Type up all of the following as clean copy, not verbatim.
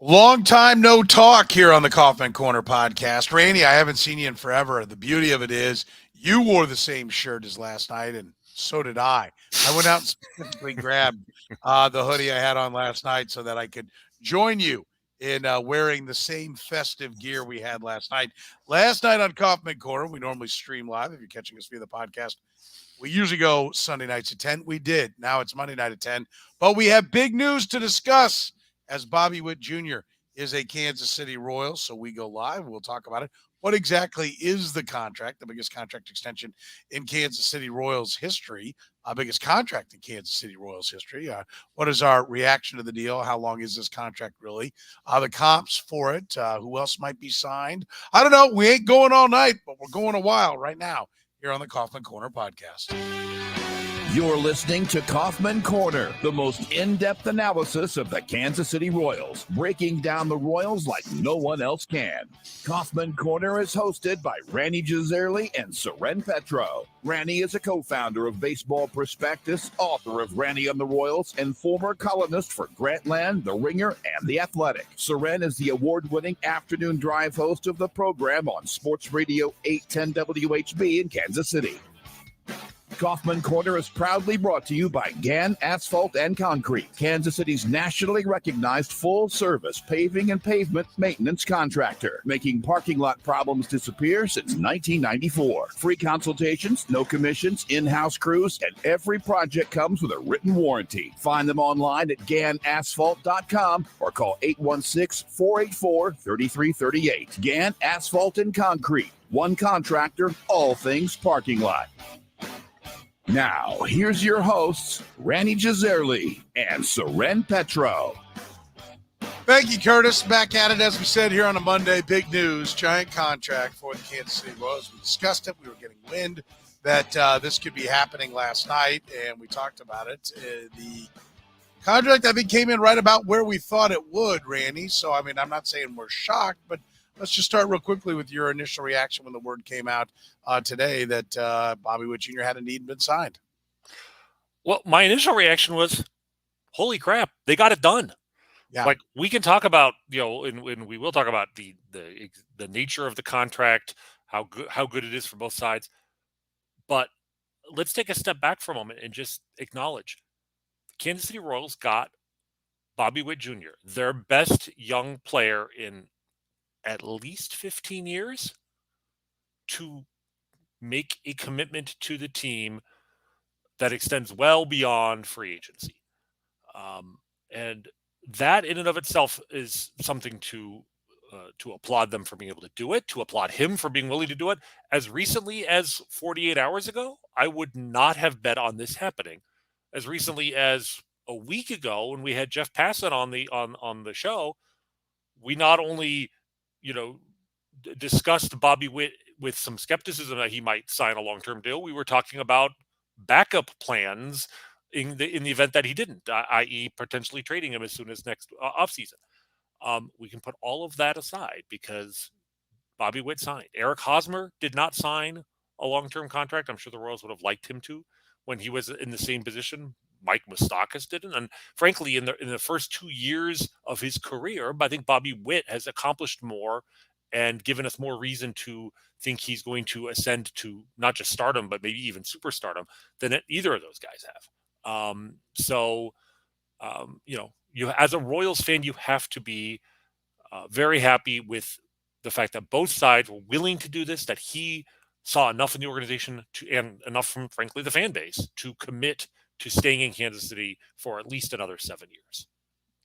Long time no talk here on the Kaufman Corner podcast. Rany, I haven't seen you in forever. The beauty of it is you wore the same shirt as last night, and so did I. I went out and specifically grabbed the hoodie I had on last night so that I could join you in wearing the same festive gear we had last night. Last night on Kaufman Corner, we normally stream live. If you're catching us via the podcast, we usually go Sunday nights at 10. We did. Now it's Monday night at 10. But we have big news to discuss as Bobby Witt Jr. is a Kansas City Royal. So we go live. We'll talk about it. What exactly is the contract, the biggest contract extension in Kansas City Royals history, biggest contract in Kansas City Royals history? What is our reaction to the deal? How long is this contract really? The comps for it. Who else might be signed? I don't know. We ain't going all night, but we're going a while right now here on the Kaufman Corner podcast. You're listening to Kaufman Corner, the most in-depth analysis of the Kansas City Royals, breaking down the Royals like no one else can. Kaufman Corner is hosted by Rany Jazayerli and Soren Petro. Rany is a co-founder of Baseball Prospectus, author of Rany on the Royals, and former columnist for Grantland, The Ringer, and The Athletic. Soren is the award-winning afternoon drive host of the program on Sports Radio 810 WHB in Kansas City. Kaufman Corner is proudly brought to you by Gann Asphalt and Concrete, Kansas City's nationally recognized full-service paving and pavement maintenance contractor, making parking lot problems disappear since 1994. Free consultations, no commissions, in-house crews, and every project comes with a written warranty. Find them online at GannAsphalt.com or call 816-484-3338. Gann Asphalt and Concrete, one contractor, all things parking lot. Now, here's your hosts, Rany Jazayerli and Soren Petro. Thank you, Curtis. Back at it, as we said here on a Monday. Big news, giant contract for the Kansas City Royals. We discussed it. We were getting wind that this could be happening last night, and we talked about it. The contract, I think, came in right about where we thought it would, Rany. So, I mean, I'm not saying we're shocked, but let's just start real quickly with your initial reaction when the word came out today that Bobby Witt Jr. had indeed been signed. Well, my initial reaction was, holy crap, they got it done. Yeah. Like, we can talk about, and we will talk about the nature of the contract, how good it is for both sides. But let's take a step back for a moment and just acknowledge Kansas City Royals got Bobby Witt Jr., their best young player in at least 15 years, to make a commitment to the team that extends well beyond free agency. And that in and of itself is something to applaud them for being able to do it, to applaud him for being willing to do it. As recently as 48 hours ago, I would not have bet on this happening. As recently as a week ago, when we had Jeff Passan on the show, we not only discussed Bobby Witt with some skepticism that he might sign a long-term deal. We were talking about backup plans in the event that he didn't, i.e. potentially trading him as soon as next offseason. We can put all of that aside because Bobby Witt signed. Eric Hosmer did not sign a long-term contract. I'm sure the Royals would have liked him to when he was in the same position. Mike Moustakas didn't. And frankly, in the first 2 years of his career, I think Bobby Witt has accomplished more and given us more reason to think he's going to ascend to not just stardom, but maybe even superstardom than either of those guys have. You as a Royals fan, you have to be very happy with the fact that both sides were willing to do this, that he saw enough in the organization and enough from, frankly, the fan base to commit to staying in Kansas City for at least another 7 years.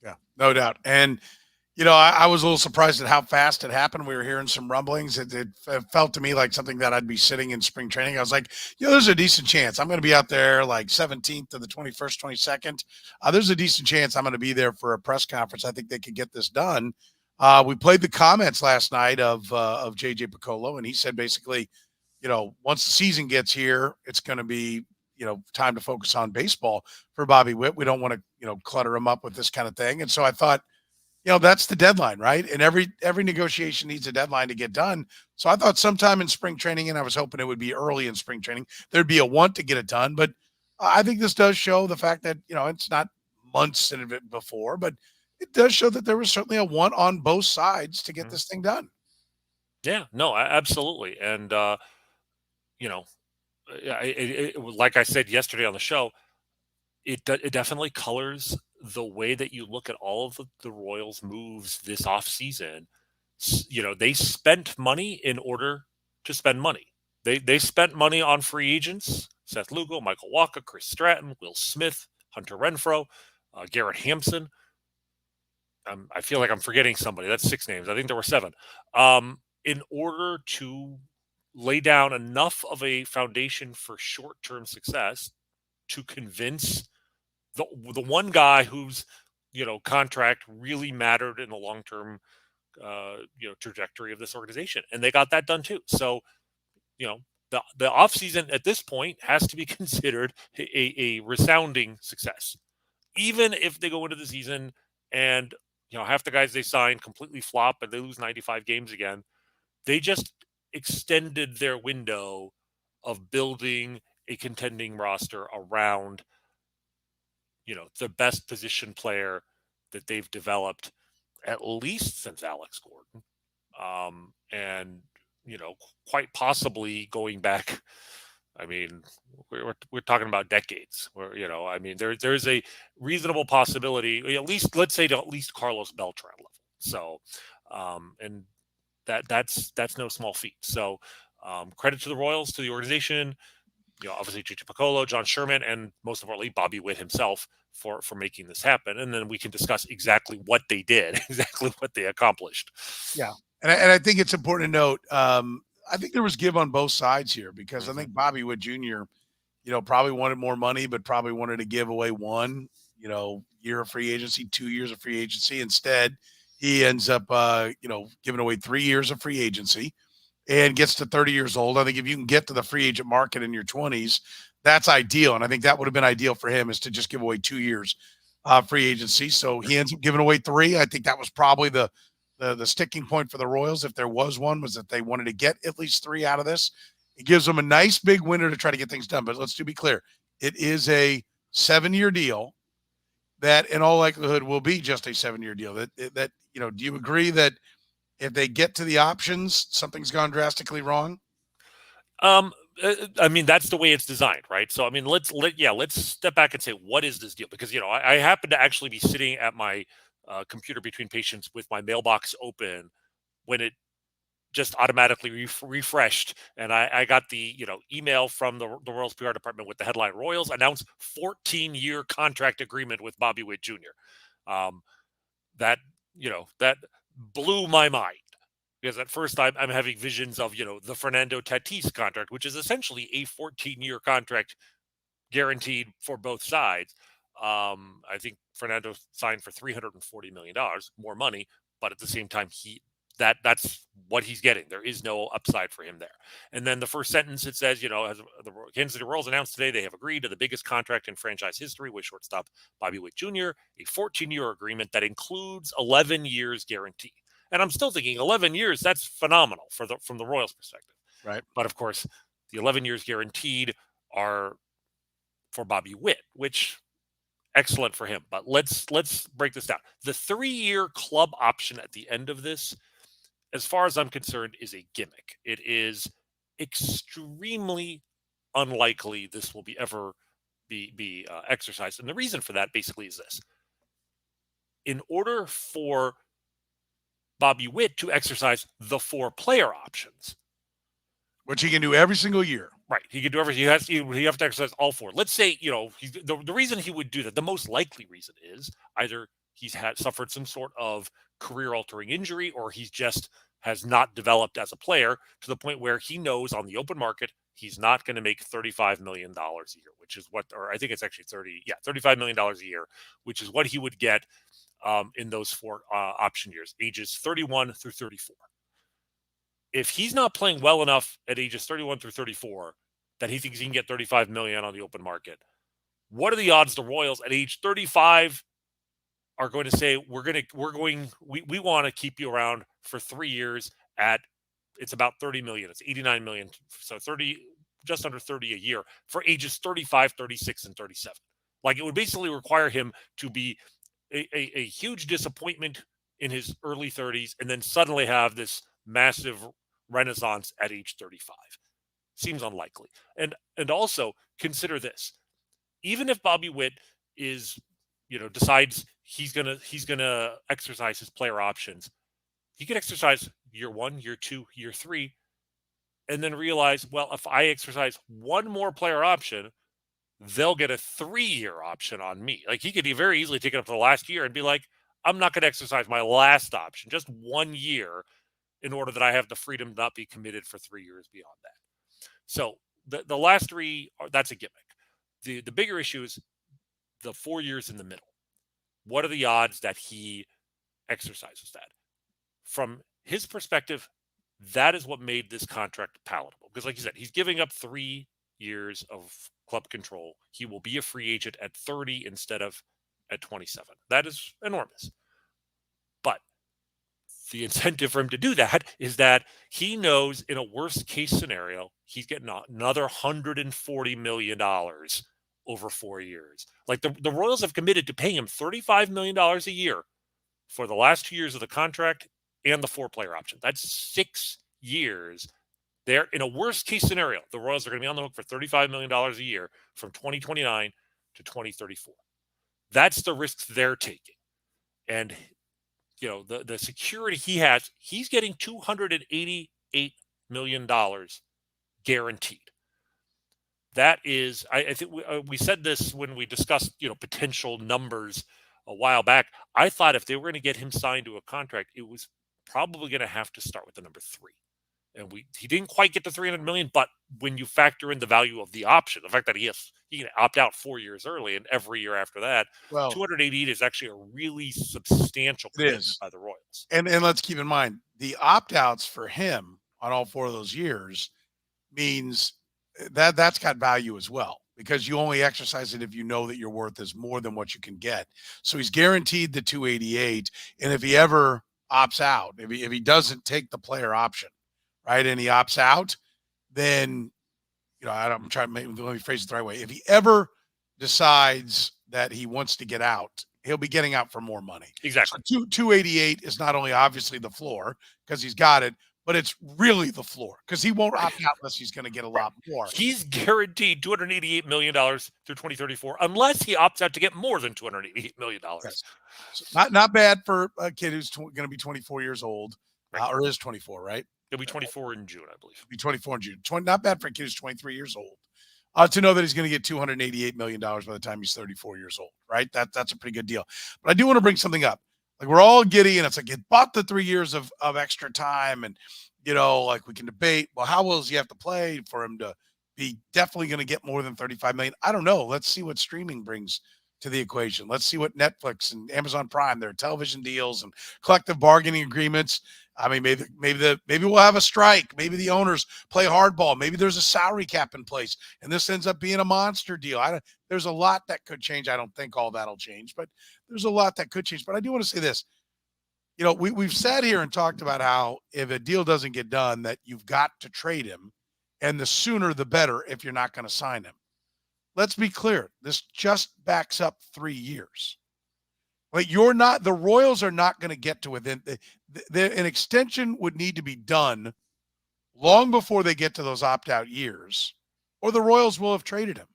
Yeah, no doubt. And, I was a little surprised at how fast it happened. We were hearing some rumblings. It felt to me like something that I'd be sitting in spring training. I was like, there's a decent chance. I'm going to be out there like 17th to the 21st, 22nd. There's a decent chance I'm going to be there for a press conference. I think they could get this done. We played the comments last night of JJ Piccolo, and he said basically, once the season gets here, it's going to be, time to focus on baseball for Bobby Witt. We don't want to, clutter him up with this kind of thing. And so I thought, that's the deadline, right? And every negotiation needs a deadline to get done. So I thought sometime in spring training, and I was hoping it would be early in spring training, there'd be a want to get it done. But I think this does show the fact that, it's not months in it before, but it does show that there was certainly a want on both sides to get Mhm. this thing done. Yeah, no, absolutely. And, you know, like I said yesterday on the show, it definitely colors the way that you look at all of the Royals' moves this offseason. They spent money in order to spend money. They spent money on free agents: Seth Lugo, Michael Walker, Chris Stratton, Will Smith, Hunter Renfroe, Garrett Hampson. I feel like I'm forgetting somebody. That's 6 names. I think there were 7. In order to lay down enough of a foundation for short-term success to convince the one guy whose contract really mattered in the long-term trajectory of this organization, and they got that done too. So the offseason at this point has to be considered a resounding success, even if they go into the season and half the guys they sign completely flop and they lose 95 games again. They just extended their window of building a contending roster around the best position player that they've developed at least since Alex Gordon. And quite possibly going back. I mean, we're talking about decades. Where I mean, there's a reasonable possibility, at least let's say to at least Carlos Beltran level. So, and that's no small feat. So, credit to the Royals, to the organization. Obviously Chichi Piccolo, John Sherman, and most importantly Bobby Witt himself for making this happen. And then we can discuss exactly what they did, exactly what they accomplished. Yeah. And I think it's important to note, I think there was give on both sides here because I think Bobby Witt Jr., probably wanted more money, but probably wanted to give away one, year of free agency, 2 years of free agency. Instead, he ends up, giving away 3 years of free agency and gets to 30 years old. I think if you can get to the free agent market in your 20s, that's ideal. And I think that would have been ideal for him, is to just give away 2 years free agency. So he ends up giving away 3. I think that was probably the sticking point for the Royals, if there was one, was that they wanted to get at least 3 out of this. It gives them a nice big window to try to get things done. But let's be clear. It is a 7-year deal that in all likelihood will be just a 7-year deal. That do you agree that if they get to the options, something's gone drastically wrong? I mean, that's the way it's designed, right? So, I mean, let's step back and say, what is this deal? Because, I happen to actually be sitting at my computer between patients with my mailbox open when it just automatically refreshed. And I got the, email from the Royals PR department with the headline: Royals announce 14-year contract agreement with Bobby Witt Jr. That blew my mind. Because at first I'm having visions of, the Fernando Tatis contract, which is essentially a 14-year contract guaranteed for both sides. I think Fernando signed for $340 million, more money, but at the same time, that's what he's getting. There is no upside for him there. And then the first sentence, it says, as the Kansas City Royals announced today, they have agreed to the biggest contract in franchise history with shortstop Bobby Witt Jr., a 14-year agreement that includes 11 years guarantee. And I'm still thinking 11 years, that's phenomenal from the Royals perspective. Right. But of course, the 11 years guaranteed are for Bobby Witt, which excellent for him. But let's break this down. The 3-year club option at the end of this, as far as I'm concerned, is a gimmick. It is extremely unlikely this will ever be exercised. And the reason for that basically is this: in order for Bobby Witt to exercise the 4 player options, which he can do every single year. Right. He could do everything. He have to exercise all 4. Let's say, the reason he would do that, the most likely reason is either he's suffered some sort of career altering injury, or he's just has not developed as a player to the point where he knows on the open market he's not going to make $35 million a year, which is or I think it's actually $35 million a year, which is what he would get in those 4 option years, ages 31 through 34. If he's not playing well enough at ages 31 through 34 that he thinks he can get 35 million on the open market, what are the odds the Royals at age 35 are going to say, we want to keep you around for 3 years at, it's about 30 million. It's 89 million. So just under 30 a year for ages 35, 36, and 37. Like, it would basically require him to be a huge disappointment in his early 30s and then suddenly have this massive renaissance at age 35. Seems unlikely. And also consider this. Even if Bobby Witt is, decides he's gonna exercise his player options, he could exercise year 1, year 2, year 3, and then realize, well, if I exercise one more player option, they'll get a 3-year option on me. Like, he could very easily take it up to the last year and be like, I'm not going to exercise my last option, just 1 year, in order that I have the freedom to not be committed for 3 years beyond that. So the last 3, that's a gimmick. The bigger issue is the 4 years in the middle. What are the odds that he exercises that? From his perspective, that is what made this contract palatable. Because, like you said, he's giving up 3 years of club control. He will be a free agent at 30 instead of at 27. That is enormous. But the incentive for him to do that is that he knows in a worst case scenario, he's getting another $140 million over 4 years. Like, the Royals have committed to paying him $35 million a year for the last 2 years of the contract and the 4-player option. That's 6 years. They're in a worst case scenario, the Royals are going to be on the hook for $35 million a year from 2029 to 2034. That's the risks they're taking. And, the security he has, he's getting $288 million guaranteed. That is, I think we said this when we discussed, potential numbers a while back. I thought if they were going to get him signed to a contract, it was probably going to have to start with the number 3. And he didn't quite get to $300 million, but when you factor in the value of the option, the fact that he can opt out 4 years early and every year after that, Well, 288 is actually a really substantial commitment by the Royals. And let's keep in mind, the opt-outs for him on all 4 of those years means that's got value as well, because you only exercise it if you know that your worth is more than what you can get. So he's guaranteed the 288, and if he ever opts out, if he doesn't take the player option, right, and he opts out, then, I'm trying to let me phrase it the right way. If he ever decides that he wants to get out, he'll be getting out for more money. Exactly. So 288 is not only obviously the floor because he's got it, but it's really the floor because he won't opt out unless he's going to get a lot more. He's guaranteed $288 million through 2034 unless he opts out to get more than $288 million. Yes. So not bad for a kid who's going to be 24 years old, right. Or is 24, right? He'll be 24 in June, I believe. He'll be 24 in June. Not bad for a kid who's 23 years old. To know that he's going to get $288 million by the time he's 34 years old, right? That's a pretty good deal. But I do want to bring something up. Like, we're all giddy, and it's like, it bought the 3 years of extra time, and, like, we can debate, well, how well does he have to play for him to be definitely going to get more than 35 million? I don't know. Let's see what streaming brings to the equation. Let's see what Netflix and Amazon Prime, their television deals and collective bargaining agreements. I mean, maybe we'll have a strike. Maybe the owners play hardball. Maybe there's a salary cap in place, and this ends up being a monster deal. There's a lot that could change. I don't think all that'll change, but there's a lot that could change. But I do want to say this. We've sat here and talked about how if a deal doesn't get done, that you've got to trade him, and the sooner the better if you're not going to sign him. Let's be clear. This just backs up 3 years. Like, the Royals are not going to get to within an extension would need to be done long before they get to those opt-out years, or the Royals will have traded him.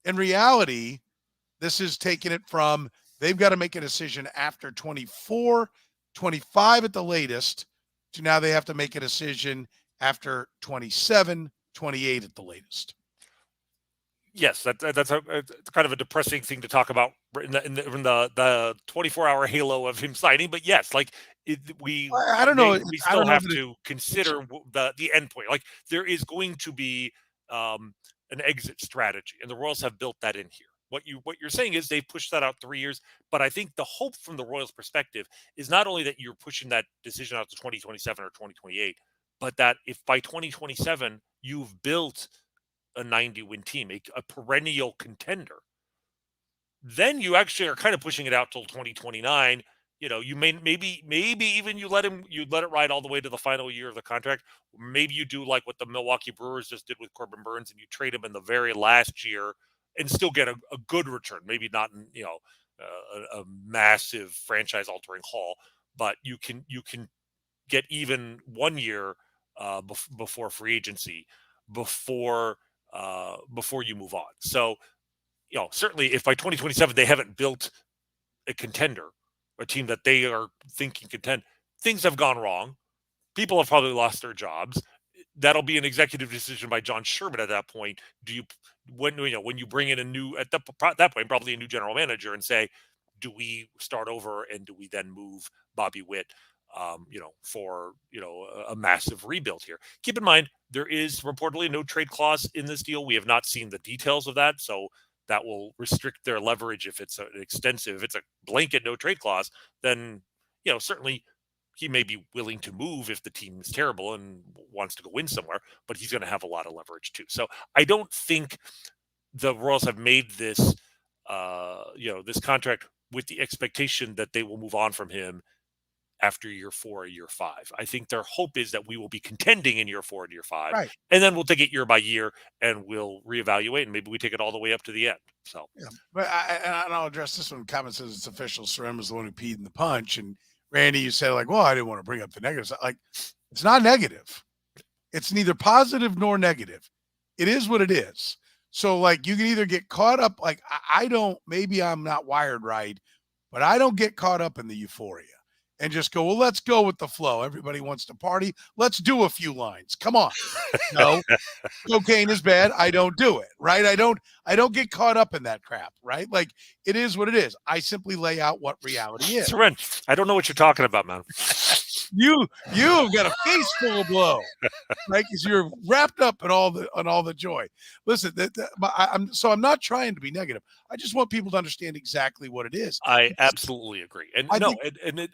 In reality, this is taking it from, they've got to make a decision after 24, 25 at the latest, to now they have to make a decision after 27, 28 at the latest. Yes, that's it's kind of a depressing thing to talk about in the 24-hour halo of him signing. But yes, like, I don't know. We still have to consider the end point. Like, there is going to be an exit strategy, and the Royals have built that in here. What you're saying is they've pushed that out 3 years, but I think the hope from the Royals' perspective is not only that you're pushing that decision out to 2027 or 2028, but that if by 2027 you've built a 90-win team, a perennial contender, then you actually are kind of pushing it out till 2029. You maybe even you let it ride all the way to the final year of the contract. Maybe you do like what the Milwaukee Brewers just did with Corbin Burns, and you trade him in the very last year and still get a good return. Maybe not in a massive franchise-altering haul, but you can get even 1 year before free agency, before you move on. So, certainly if by 2027 they haven't built a contender, a team that they are thinking contend, things have gone wrong. People have probably lost their jobs. That'll be an executive decision by John Sherman at that point. Do you when you bring in a new at that point probably a new general manager and say, do we start over and do we then move Bobby Witt, for a massive rebuild here? Keep in mind there is reportedly no trade clause in this deal. We have not seen the details of that, so that will restrict their leverage if it's if it's a blanket no trade clause. Then certainly he may be willing to move if the team is terrible and wants to go win somewhere, but he's going to have a lot of leverage too. So I don't think the Royals have made this, this contract with the expectation that they will move on from him after year 4 or year 5. I think their hope is that we will be contending in year 4 and year 5, Right. and then we'll take it year by year and we'll reevaluate, and maybe we take it all the way up to the end. So, Yeah, but I'll address this one. Comment says it's official. Soren was the one who peed in the punch, and Randy, you said like, well, I didn't want to bring up the negatives. Like, it's not negative. It's neither positive nor negative. It is what it is. So like, you can either get caught up. Like I don't. Maybe I'm not wired right, but I don't get caught up in the euphoria and just go, well, let's go with the flow. Everybody wants to party. Let's do a few lines. Come on. No, cocaine is bad. I don't do it. Right. I don't get caught up in that crap. Right. Like, it is what it is. I simply lay out what reality is. Soren, I don't know what you're talking about, man. You've got a face full of blow, right? Because you're wrapped up in all the joy. Listen, I'm not trying to be negative. I just want people to understand exactly what it is. I absolutely agree. And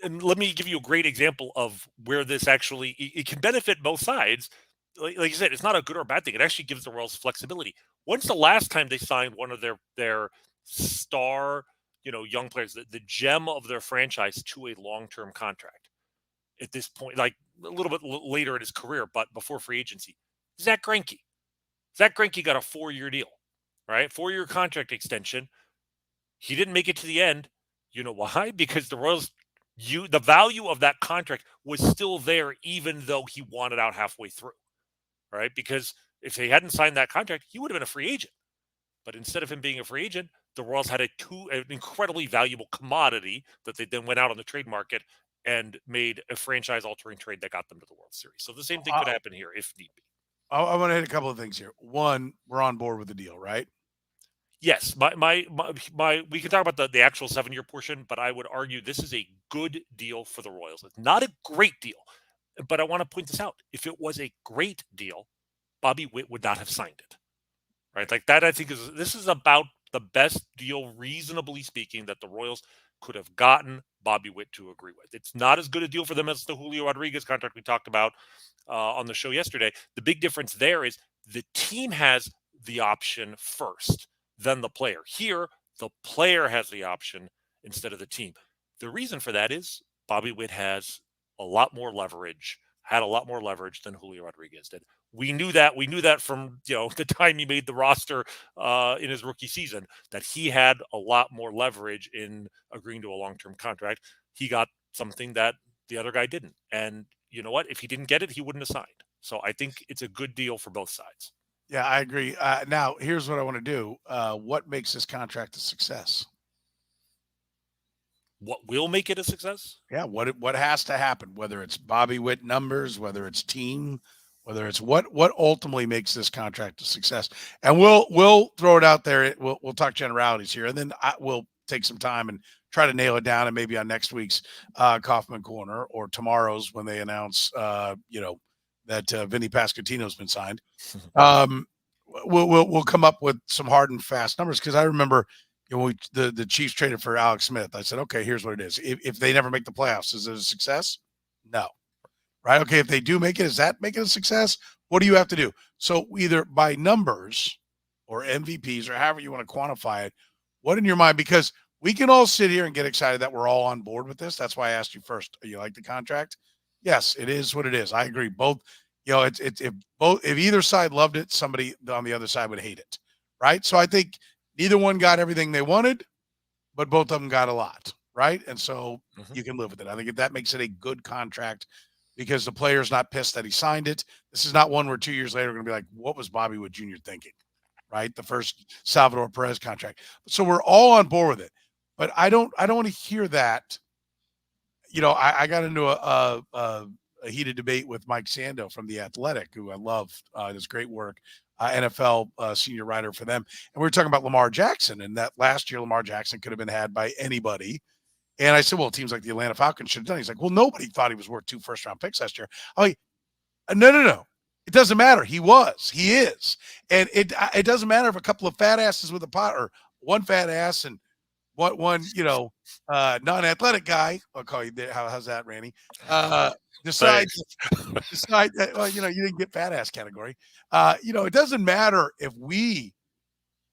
and let me give you a great example of where this actually it can benefit both sides. Like you said, it's not a good or bad thing. It actually gives the Royals flexibility. When's the last time they signed one of their star, young players, the gem of their franchise, to a long-term contract? At this point, like a little bit later in his career, but before free agency, Zach Greinke. Zach Greinke got a 4-year deal, right? 4-year contract extension. He didn't make it to the end. You know why? Because the Royals, the value of that contract was still there, even though he wanted out halfway through, right? Because if they hadn't signed that contract, he would have been a free agent. But instead of him being a free agent, the Royals had an incredibly valuable commodity that they then went out on the trade market and made a franchise-altering trade that got them to the World Series. So the same thing could happen here if need be. I want to hit a couple of things here. One, we're on board with the deal, right? Yes, my we can talk about the actual 7-year portion, but I would argue this is a good deal for the Royals. It's not a great deal, but I want to point this out. If it was a great deal, Bobby Witt would not have signed it, right? Like that, I think this is about the best deal, reasonably speaking, that the Royals could have gotten Bobby Witt to agree with. It's not as good a deal for them as the Julio Rodriguez contract we talked about on the show yesterday. The big difference there is the team has the option first, then the player. Here, the player has the option instead of the team. The reason for that is Bobby Witt has a lot more leverage, had a lot more leverage than Julio Rodriguez did. We knew that. We knew that from the time he made the roster in his rookie season, that he had a lot more leverage in agreeing to a long-term contract. He got something that the other guy didn't. And you know what? If he didn't get it, he wouldn't have signed. So I think it's a good deal for both sides. Yeah, I agree. Now, here's what I want to do. What makes this contract a success? What will make it a success? Yeah, what has to happen? Whether it's Bobby Witt numbers, whether it's team, whether it's what ultimately makes this contract a success. And we'll throw it out there. We'll talk generalities here, and then we'll take some time and try to nail it down. And maybe on next week's Kaufman Corner or tomorrow's when they announce that Vinny Pasquantino's been signed, we'll come up with some hard and fast numbers. Because I remember the Chiefs traded for Alex Smith. I said, okay, here's what it is. If they never make the playoffs, is it a success? No. Right. Okay. If they do make it, does that make it a success? What do you have to do? So either by numbers or MVPs or however you want to quantify it, what in your mind, because we can all sit here and get excited that we're all on board with this. That's why I asked you first. You like the contract? Yes, it is what it is. I agree. Both, if either side loved it, somebody on the other side would hate it. Right. So I think neither one got everything they wanted. but both of them got a lot, right? And so Mhm. you can live with it. I think that makes it a good contract because the player's not pissed that he signed it. This is not one where 2 years later we're going to be like, what was Bobby Witt Jr. thinking, right? The first Salvador Perez contract. So we're all on board with it. But I don't want to hear that. I got into a heated debate with Mike Sando from The Athletic, who I love, does great work, NFL senior writer for them. And we were talking about Lamar Jackson, and that last year Lamar Jackson could have been had by anybody. And I said, well, teams like the Atlanta Falcons should have done it. He's like, well, nobody thought he was worth 2 first-round picks last year. I'm like, no. It doesn't matter. He is. And it doesn't matter if a couple of fat asses with a pot or one fat ass and one non-athletic guy, I'll call you there. How's that, Rany? Decide that, well, you didn't get fat ass category. It doesn't matter if we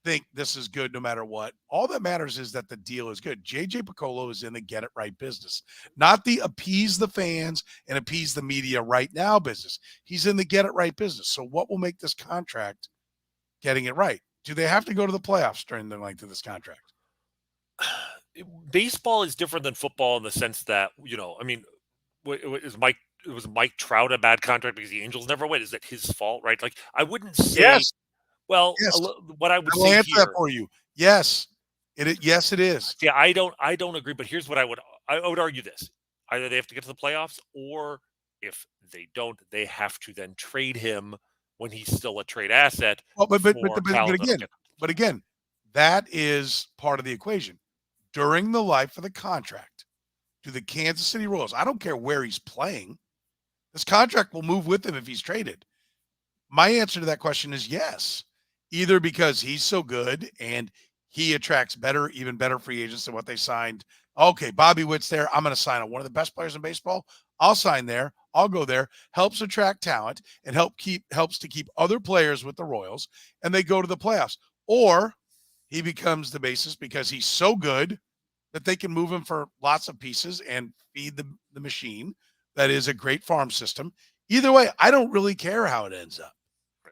think this is good no matter what. All that matters is that the deal is good. JJ Piccolo is in the get it right business, not the appease the fans and appease the media right now business. He's in the get it right business. So what will make this contract getting it right? Do they have to go to the playoffs during the length of this contract? Baseball is different than football in the sense that, I mean, was Mike Trout a bad contract because the Angels never win? Is that his fault, right? Like, I wouldn't say. Yes. Well, Yes. what I would I will say answer here, that for you. Yes. Yes, it is. yeah, I don't agree. But here's what I would argue this: either they have to get to the playoffs, or if they don't, they have to then trade him when he's still a trade asset. Well, but again, again, that is part of the equation. During the life of the contract, to the Kansas City Royals, I don't care where he's playing. This contract will move with him if he's traded. My answer to that question is yes. Either because he's so good and he attracts even better free agents than what they signed. Okay, Bobby Witt's there. I'm going to sign one of the best players in baseball. I'll sign there. I'll go there. Helps attract talent and helps to keep other players with the Royals, and they go to the playoffs. Or he becomes the basis because he's so good that they can move him for lots of pieces and feed the machine that is a great farm system. Either way, I don't really care how it ends up,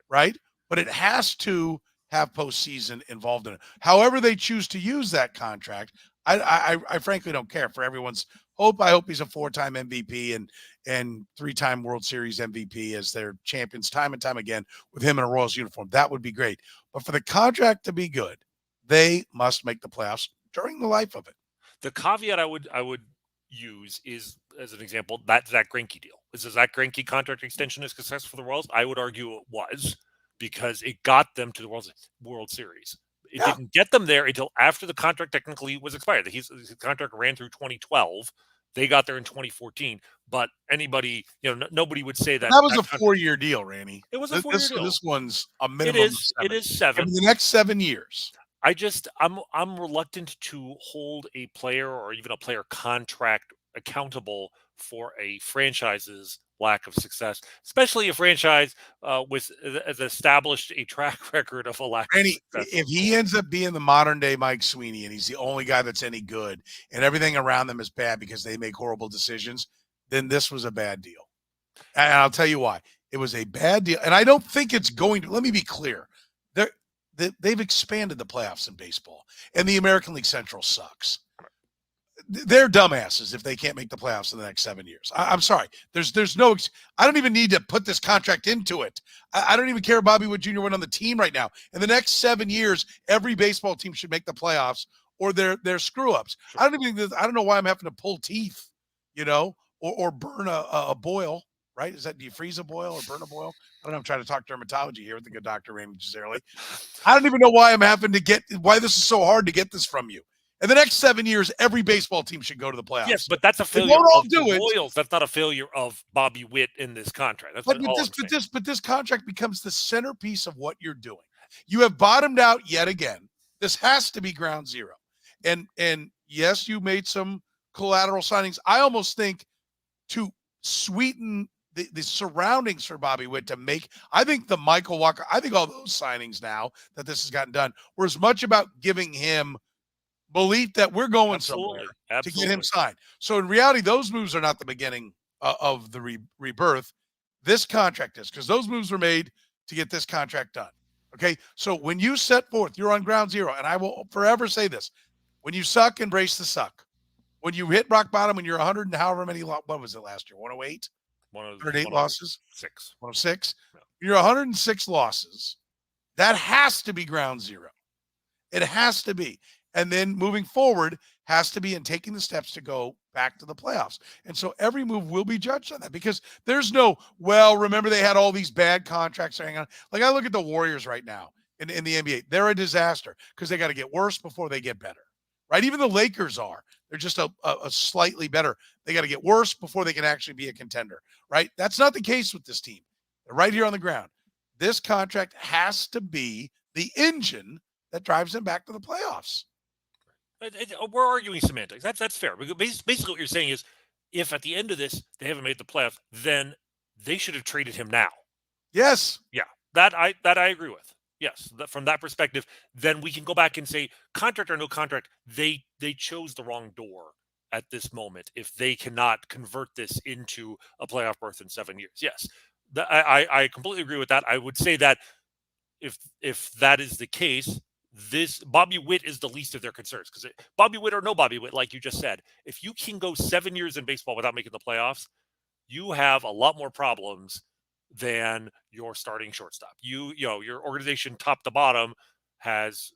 right? But it has to have postseason involved in it. However they choose to use that contract, I frankly don't care. For everyone's hope, I hope he's a 4-time MVP and 3-time World Series MVP as their champions time and time again with him in a Royals uniform. That would be great. But for the contract to be good, they must make the playoffs during the life of it. The caveat I would use is, as an example, that Zach Greinke deal. Is the Zach Greinke contract extension a success for the Royals? I would argue it was, because it got them to the World Series. It didn't get them there until after the contract technically was expired. His contract ran through 2012. They got there in 2014. But anybody, nobody would say that. That was a 4-year deal, Rany. It was a 4-year deal. This one's a minimum of 7. It is 7. In the next 7 years. I'm reluctant to hold a player or even a player contract accountable for a franchise's lack of success, especially a franchise has established a track record of a lack of success. If he ends up being the modern day Mike Sweeney and he's the only guy that's any good and everything around them is bad because they make horrible decisions, then this was a bad deal. And I'll tell you why. It was a bad deal. And I don't think it's going to, let me be clear. They've expanded the playoffs in baseball, and the American League Central sucks. They're dumbasses if they can't make the playoffs in the next 7 years. I'm sorry. There's no. I don't even need to put this contract into it. I don't even care if Bobby Witt Jr. went on the team right now. In the next 7 years, every baseball team should make the playoffs, or they're screw ups. I don't know why I'm having to pull teeth, or burn a boil. Right? Do you freeze a boil or burn a boil? I don't know. I'm trying to talk dermatology here with the good Dr. Rany Jazayerli. I don't even know why why this is so hard to get this from you. In the next 7 years, every baseball team should go to the playoffs. Yes, but that's a failure of the Royals. That's not a failure of Bobby Witt in this contract. But this contract becomes the centerpiece of what you're doing. You have bottomed out yet again. This has to be ground zero. And yes, you made some collateral signings. I almost think to sweeten the surroundings for Bobby Witt I think the Michael Walker, I think all those signings now that this has gotten done were as much about giving him belief that we're going somewhere to get him signed. So in reality, those moves are not the beginning of the rebirth. This contract is, because those moves were made to get this contract done. Okay. So when you set forth, you're on ground zero. And I will forever say this. When you suck, embrace the suck. When you hit rock bottom, when you're 100 and however many, what was it last year? 108? 108 losses? 6. 106? No. You're 106 losses. That has to be ground zero. It has to be. And then moving forward has to be in taking the steps to go back to the playoffs. And so every move will be judged on that because there's no, well, remember they had all these bad contracts hanging on. Like I look at the Warriors right now in the NBA. They're a disaster because they got to get worse before they get better, right? Even the Lakers are. They're just a slightly better. They got to get worse before they can actually be a contender, right? That's not the case with this team. They're right here on the ground. This contract has to be the engine that drives them back to the playoffs. We're arguing semantics. That's fair. Basically, what you're saying is, if at the end of this they haven't made the playoffs, then they should have traded him now. Yes. Yeah, that I agree with. Yes, from that perspective, then we can go back and say, contract or no contract, they chose the wrong door at this moment. If they cannot convert this into a playoff berth in 7 years, yes, I completely agree with that. I would say that if that is the case, this Bobby Witt is the least of their concerns because Bobby Witt or no Bobby Witt, like you just said, if you can go 7 years in baseball without making the playoffs, you have a lot more problems than your starting shortstop. You know your organization top to bottom has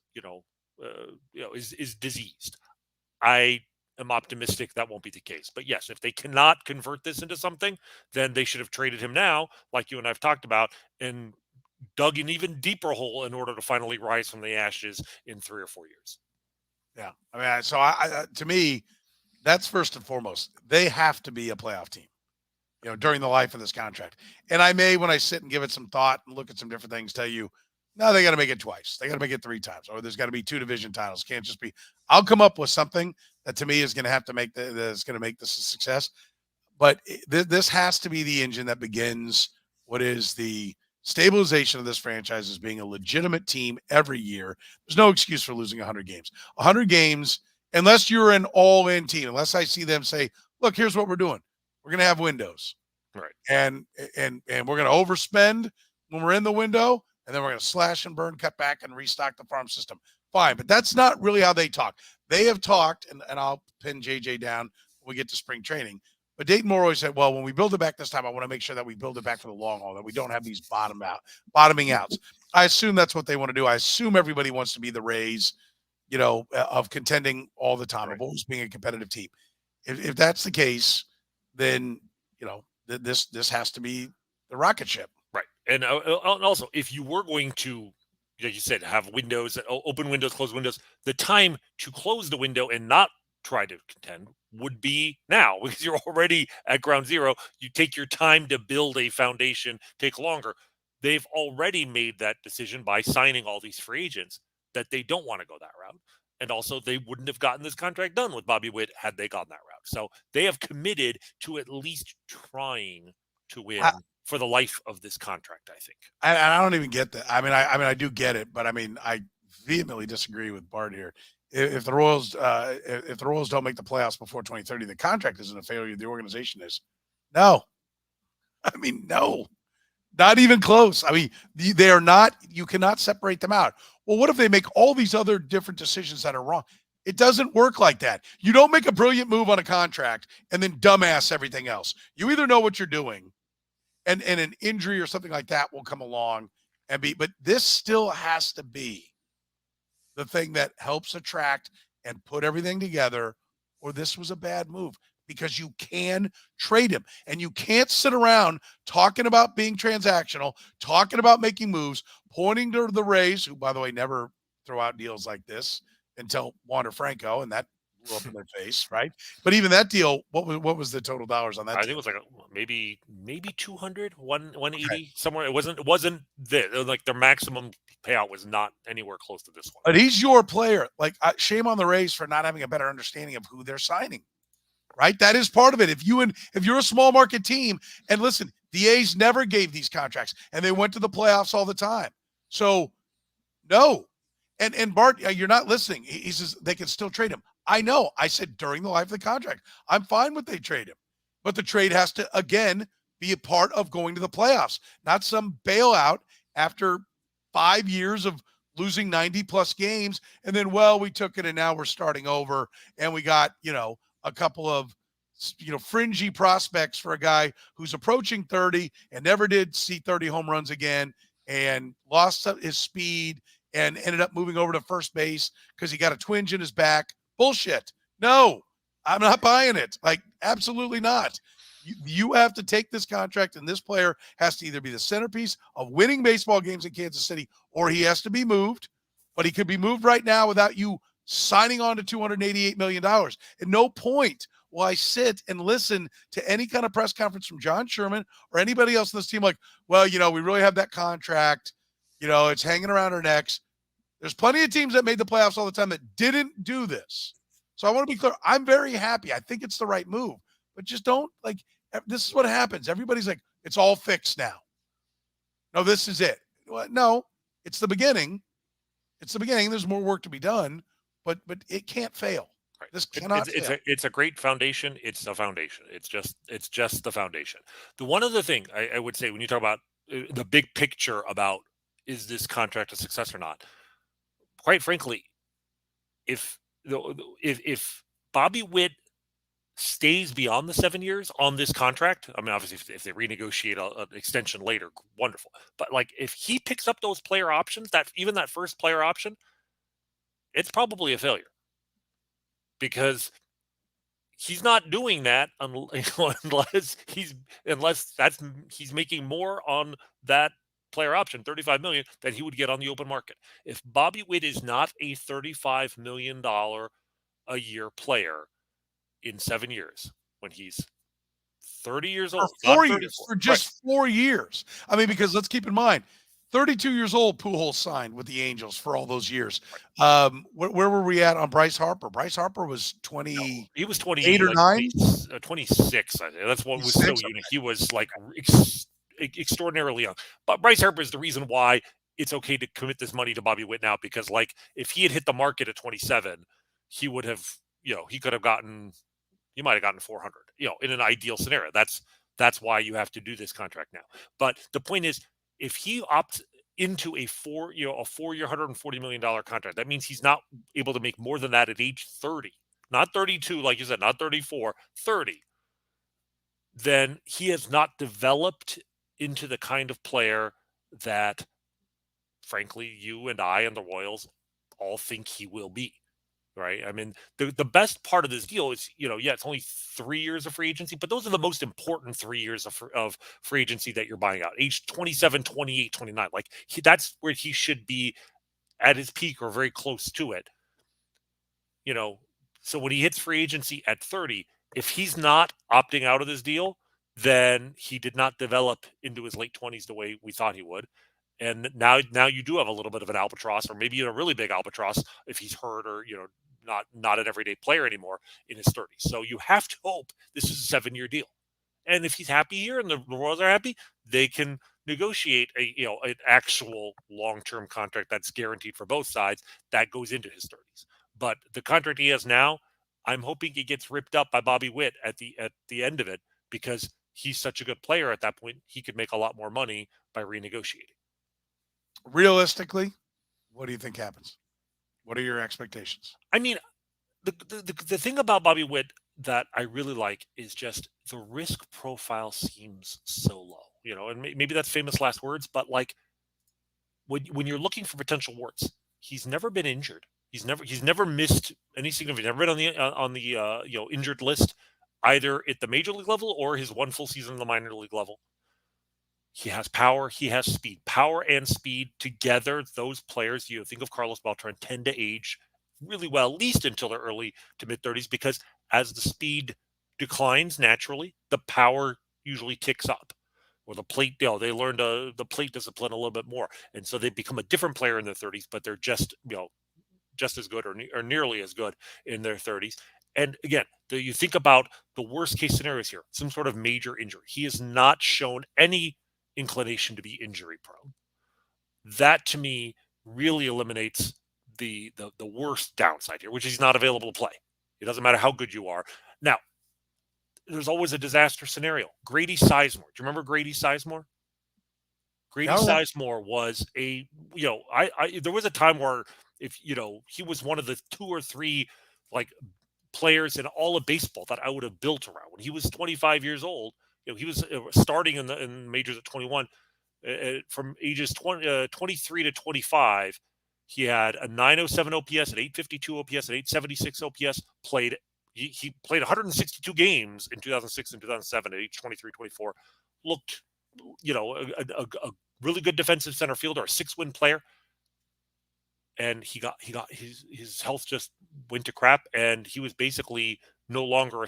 is diseased. I am optimistic that won't be the case. But yes, if they cannot convert this into something, then they should have traded him now, like you and I've talked about, and dug an even deeper hole in order to finally rise from the ashes in 3 or 4 years. Yeah. I mean, so I to me, that's first and foremost. They have to be a playoff team, during the life of this contract. And I may, when I sit and give it some thought and look at some different things, tell you, no, they got to make it twice. They got to make it 3 times, or there's got to be 2 division titles. Can't just be. I'll come up with something that to me is going to have to make that's going to make this a success. But this has to be the engine that begins what is the stabilization of this franchise as being a legitimate team every year. There's no excuse for losing 100 games. 100 games, unless you're an all-in team, unless I see them say, look, here's what we're doing. We're going to have windows. Right. And we're going to overspend when we're in the window, and then we're going to slash and burn, cut back, and restock the farm system. Fine, but that's not really how they talk. They have talked, and I'll pin JJ down when we get to spring training. But Dayton Moore always said, well, when we build it back this time, I want to make sure that we build it back for the long haul, that we don't have these bottoming outs. I assume that's what they want to do. I assume everybody wants to be the Rays, of contending all the time, of always being a competitive team. If that's the case, then, this has to be the rocket ship. Right. And also, if you were going to, like you said, have windows, open windows, close windows, the time to close the window and not try to contend would be now because you're already at ground zero. You take your time to build a foundation, take longer. They've already made that decision by signing all these free agents that they don't want to go that route. And also, they wouldn't have gotten this contract done with Bobby Witt had they gone that route. So they have committed to at least trying to win for the life of this contract, I think. I don't even get that. I mean, I do get it, but I vehemently disagree with Bart here. If the Royals don't make the playoffs before 2030, the contract isn't a failure. The organization is. No. No. Not even close. They are not. You cannot separate them out. Well, what if they make all these other different decisions that are wrong? It doesn't work like that. You don't make a brilliant move on a contract and then dumbass everything else. You either know what you're doing, and an injury or something like that will come along and be. But this still has to be the thing that helps attract and put everything together, or this was a bad move. Because you can trade him, and you can't sit around talking about being transactional, talking about making moves, pointing to the Rays, who, by the way, never throw out deals like this until Wander Franco, and that blew up in their face, right? But even that deal, what was the total dollars on that? I think it was like maybe 200, 180 somewhere. It wasn't this. Like their maximum payout was not anywhere close to this one. But he's your player. Like shame on the Rays for not having a better understanding of who they're signing. Right? That is part of it. If you're a small market team, and listen, the A's never gave these contracts, and they went to the playoffs all the time. So, no. And Bart, you're not listening. He says they can still trade him. I know. I said during the life of the contract. I'm fine with they trade him. But the trade has to, again, be a part of going to the playoffs, not some bailout after 5 years of losing 90 plus games. And then, well, we took it and now we're starting over. And we got, a couple of, fringy prospects for a guy who's approaching 30 and never did see 30 home runs again and lost his speed and ended up moving over to first base because he got a twinge in his back. Bullshit. No, I'm not buying it. Like, absolutely not. You have to take this contract, and this player has to either be the centerpiece of winning baseball games in Kansas City, or he has to be moved. But he could be moved right now without you signing on to $288 million. At no point will I sit and listen to any kind of press conference from John Sherman or anybody else in this team like, well, we really have that contract. It's hanging around our necks. There's plenty of teams that made the playoffs all the time that didn't do this. So I want to be clear. I'm very happy. I think it's the right move. But just don't, this is what happens. Everybody's like, it's all fixed now. No, this is it. No, it's the beginning. It's the beginning. There's more work to be done, but it can't fail. Right. This cannot fail. It's a great foundation. It's a foundation. It's just the foundation. The one other thing I would say when you talk about the big picture about is this contract a success or not, quite frankly, if Bobby Witt stays beyond the 7 years on this contract, I mean, obviously, if they renegotiate an extension later, wonderful. But if he picks up those player options, even that first player option, it's probably a failure because he's not doing that unless he's making more on that player option, $35 million, than he would get on the open market. If Bobby Witt is not a $35 million a year player in 7 years, when he's 30 years old, for 4 years, for just 4 years. I mean, because let's keep in mind, 32 years old, Pujols signed with the Angels for all those years. Where were we at on Bryce Harper? Bryce Harper was 20. No, he was 28 or 9, 26. I think that's what was so unique. He was extraordinarily young. But Bryce Harper is the reason why it's okay to commit this money to Bobby Witt now, because if he had hit the market at 27, he would have, he could have gotten. You might have gotten 400, in an ideal scenario. That's why you have to do this contract now. But the point is, if he opts into a 4-year, $140 million contract, that means he's not able to make more than that at age 30, not 32, like you said, not 34, 30. Then he has not developed into the kind of player that, frankly, you and I and the Royals all think he will be. Right. I mean, the best part of this deal is, it's only 3 years of free agency, but those are the most important 3 years of free agency that you're buying out. Age 27, 28, 29. That's where he should be at his peak or very close to it. So when he hits free agency at 30, if he's not opting out of this deal, then he did not develop into his late 20s the way we thought he would. And now you do have a little bit of an albatross, or maybe a really big albatross if he's hurt or, not an everyday player anymore in his 30s. So you have to hope this is a 7-year deal. And if he's happy here and the Royals are happy, they can negotiate an actual long-term contract that's guaranteed for both sides that goes into his 30s. But the contract he has now, I'm hoping it gets ripped up by Bobby Witt at the end of it, because he's such a good player at that point. He could make a lot more money by renegotiating. Realistically, what do you think happens? What are your expectations? I mean, the thing about Bobby Witt that I really like is just the risk profile seems so low, and maybe that's famous last words, but when you're looking for potential warts, he's never been injured. He's never missed any significant. Never been on the injured list, either at the major league level or his one full season in the minor league level. He has power. He has speed. Power and speed together, those players, think of Carlos Beltran, tend to age really well, at least until their early to mid-30s, because as the speed declines naturally, the power usually ticks up. Or the plate, they learn the plate discipline a little bit more. And so they become a different player in their 30s, but they're just as good or nearly as good in their 30s. And again, you think about the worst case scenarios here, some sort of major injury. He has not shown any inclination to be injury prone. That to me really eliminates the worst downside here, which is he's not available to play. It doesn't matter how good you are. Now, there's always a disaster scenario. Grady Sizemore. Do you remember Grady Sizemore? Grady Sizemore was there was a time where he was one of the 2 or 3 like players in all of baseball that I would have built around. When he was 25 years old, he was starting in majors at 21. From ages 23 to 25, he had a 907 OPS, an 852 OPS, an 876 OPS. He played 162 games in 2006 and 2007 at age 23, 24. Looked, a really good defensive center fielder, a 6-win player. And he got his health just went to crap, and he was basically no longer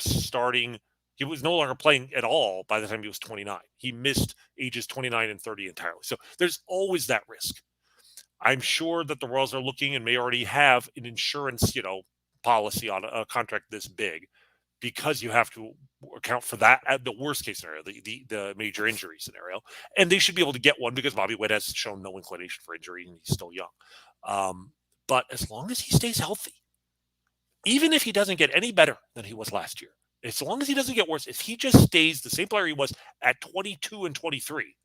he was no longer playing at all by the time he was 29. He missed ages 29 and 30 entirely. So there's always that risk. I'm sure that the Royals are looking and may already have an insurance, policy on a contract this big, because you have to account for that at the worst case scenario, the major injury scenario. And they should be able to get one because Bobby Witt has shown no inclination for injury and he's still young. But as long as he stays healthy, even if he doesn't get any better than he was last year, as long as he doesn't get worse, if he just stays the same player he was at 22 and 23,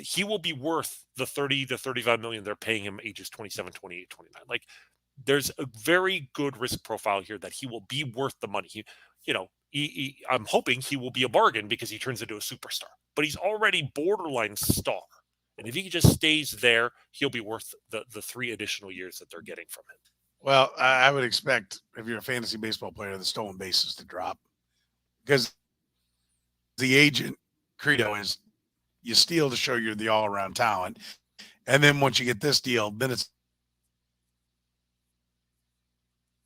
he will be worth the 30 to 35 million they're paying him ages 27, 28, 29. Like, there's a very good risk profile here that he will be worth the money. I'm hoping he will be a bargain because he turns into a superstar, but he's already borderline star. And if he just stays there, he'll be worth the 3 additional years that they're getting from him. Well, I would expect, if you're a fantasy baseball player, the stolen bases to drop, because the agent credo is you steal to show you're the all-around talent. And then once you get this deal, then it's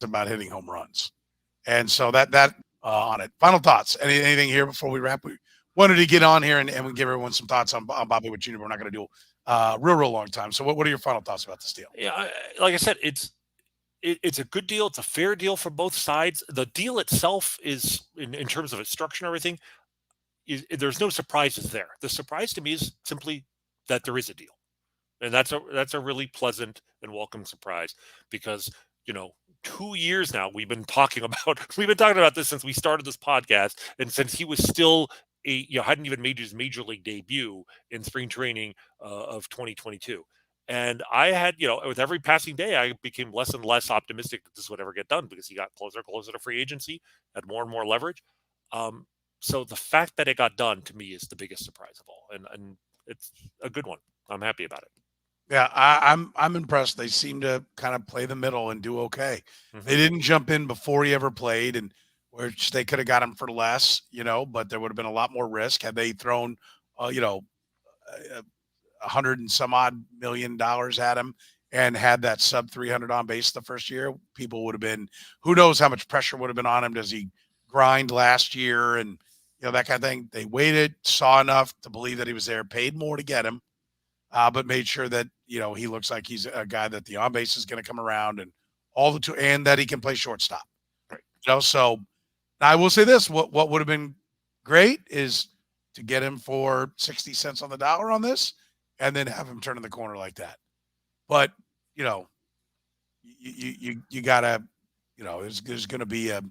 about hitting home runs. And so that on it. Final thoughts. Anything here before we wrap? We wanted to get on here and we give everyone some thoughts on Bobby Witt Jr. We're not going to do real long time. So what are your final thoughts about this deal? Yeah, like I said, it's a good deal. It's a fair deal for both sides. The deal itself is, in terms of its structure and everything, there's no surprises there. The surprise to me is simply that there is a deal. And that's a really pleasant and welcome surprise, because 2 years now we've been talking about this since we started this podcast, and since he was still hadn't even made his major league debut in spring training of 2022. And I had, with every passing day, I became less and less optimistic that this would ever get done, because he got closer to free agency, had more and more leverage. So the fact that it got done, to me, is the biggest surprise of all, and it's a good one. I'm happy about it. Yeah, I'm impressed. They seem to kind of play the middle and do okay. Mm-hmm. They didn't jump in before he ever played, and which they could have got him for less, but there would have been a lot more risk had they thrown, $100 and some odd million at him and had that sub 300 on base the first year. People would have been, who knows how much pressure would have been on him. Does he grind last year and that kind of thing? They waited, saw enough to believe that he was there, paid more to get him. But made sure that, he looks like he's a guy that the on base is going to come around and and that he can play shortstop. Right. So I will say this, what would have been great is to get him for 60 cents on the dollar on this and then have him turn in the corner like that. But, you gotta, there's going to be a,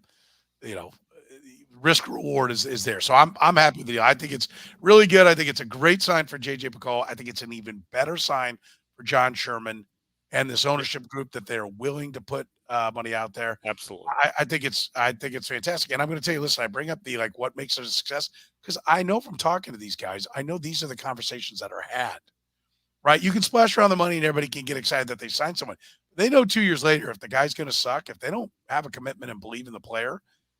risk reward is there. So I'm happy with the deal. I think it's really good. I think it's a great sign for JJ Picollo. I think it's an even better sign for John Sherman and this ownership group that they're willing to put money out there. Absolutely. I think it's fantastic. And I'm going to tell you, listen, I bring up the, what makes it a success, because I know from talking to these guys, I know these are the conversations that are had, right? You can splash around the money and everybody can get excited that they signed someone. They know 2 years later, if the guy's going to suck, if they don't have a commitment and believe in the player,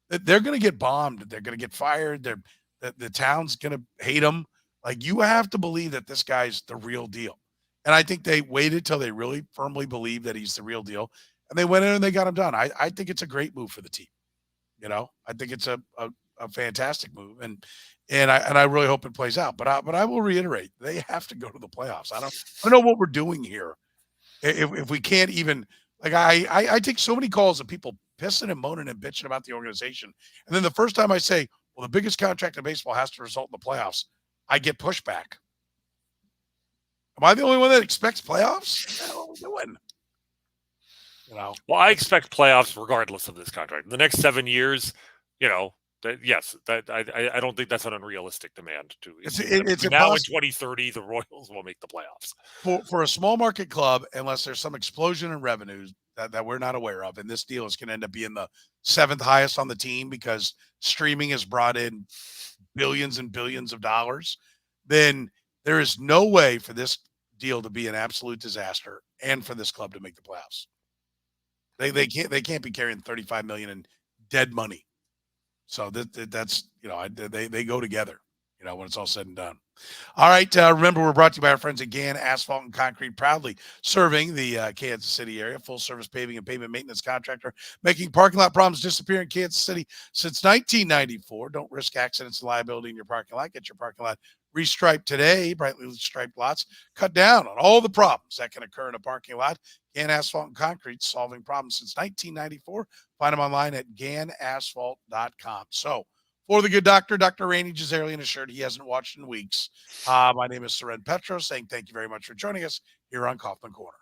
they're going to get bombed. They're going to get fired. The town's going to hate them. Like, you have to believe that this guy's the real deal. And I think they waited till they really firmly believe that he's the real deal. And they went in and they got him done. I think it's a great move for the team. I think it's a fantastic move. And I really hope it plays out. But I will reiterate, they have to go to the playoffs. I don't know what we're doing here. If we can't even, I take so many calls of people pissing and moaning and bitching about the organization. And then the first time I say, well, the biggest contract in baseball has to result in the playoffs, I get pushback. Am I the only one that expects playoffs? What are we doing? Well, I expect playoffs regardless of this contract. The next 7 years, Yes, I don't think that's an unrealistic demand to. It's Between now and 2030, the Royals will make the playoffs. For a small market club, unless there's some explosion in revenues that we're not aware of, and this deal is going to end up being the 7th highest on the team because streaming has brought in billions and billions of dollars, then there is no way for this deal to be an absolute disaster and for this club to make the playoffs. They can't be carrying 35 million in dead money. So that's they go together. When it's all said and done. All right. Remember, we're brought to you by our friends at Gann Asphalt and Concrete, proudly serving the Kansas City area. Full service paving and pavement maintenance contractor, making parking lot problems disappear in Kansas City since 1994. Don't risk accidents and liability in your parking lot. Get your parking lot restriped today. Brightly striped lots cut down on all the problems that can occur in a parking lot. Gann Asphalt and Concrete, solving problems since 1994. Find them online at gannasphalt.com. So, for the good doctor, Dr. Rany Jazayerli, in a shirt he hasn't watched in weeks. My name is Soren Petro, saying thank you very much for joining us here on Kaufman Corner.